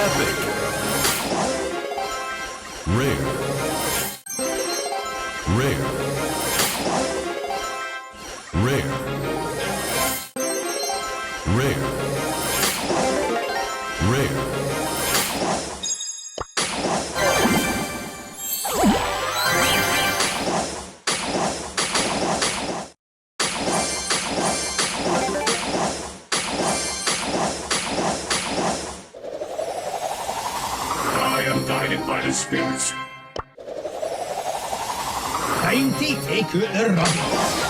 Epic. Rare. Rare. Rare. Rare. Rare. I am guided by the spirits. Time to take out the rubbish.